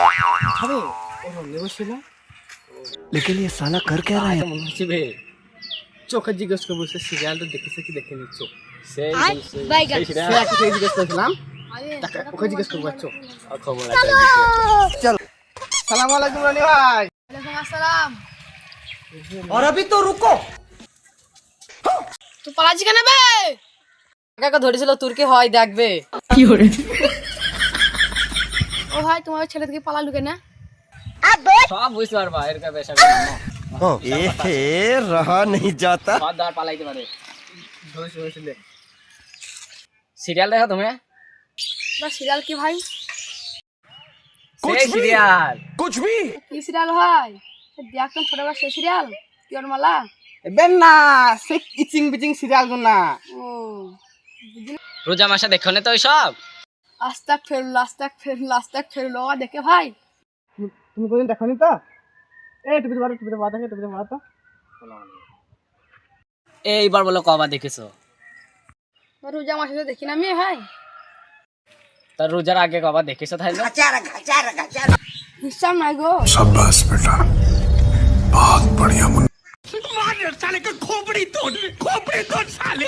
আরে ও রঙে ছিল लेकिन ये साला कर क्या रहा है? মনে হচ্ছে বে চোখে জিজ্ঞেস করবো সে সিরিয়ালটা দেখেছে কি দেখেনি চোখ সেই সেই সিরিয়াল জিজ্ঞেস করেছিলাম তাকে ওকে জিজ্ঞেস করবো চোখ খবর সালাম আলাইকুম রানী ভাই ওয়ালাইকুম আসসালাম। और अभी तो रुको। তুই পালাচ্ছি কেন বে? কাকা ধরেছিল তুর্কি হয় দেখবে। ও ভাই তোমার ছেলে থেকে পালালু কেন? সব বুঝতে পারবা এরকম বেশা रहा नहीं जाता। সব দাঁড় পালাইতে পারে। ধরেছিলে সিরিয়াল দেখো তুমি? বা সিরিয়াল কি ভাই? সেই সিরিয়াল কি সিরিয়াল ভাই? দেখতাম ছোটবেলা সেই সিরিয়াল পিওর মালা। এবেন না সে ইচিং বিচিং সিরিয়াল গুলো না ও রোজা মাসে দেখো না তো সব? আস্তাক ফেরলো দেখে ভাই। তুমি কোনদিন দেখনি তো টুপিতে মারা থাকে টুপিতে মারা তো এইবার বলো কবা দেখেছো? রোজা মাসে তো দেখি না আমি ভাই। তার রোজার আগে কবা দেখেছো তাইলে? হিসাব নাই গো। शाबाश बेटा बहुत बढ़िया मुन्ना। मार साले का खोपड़ी तोड़ साले।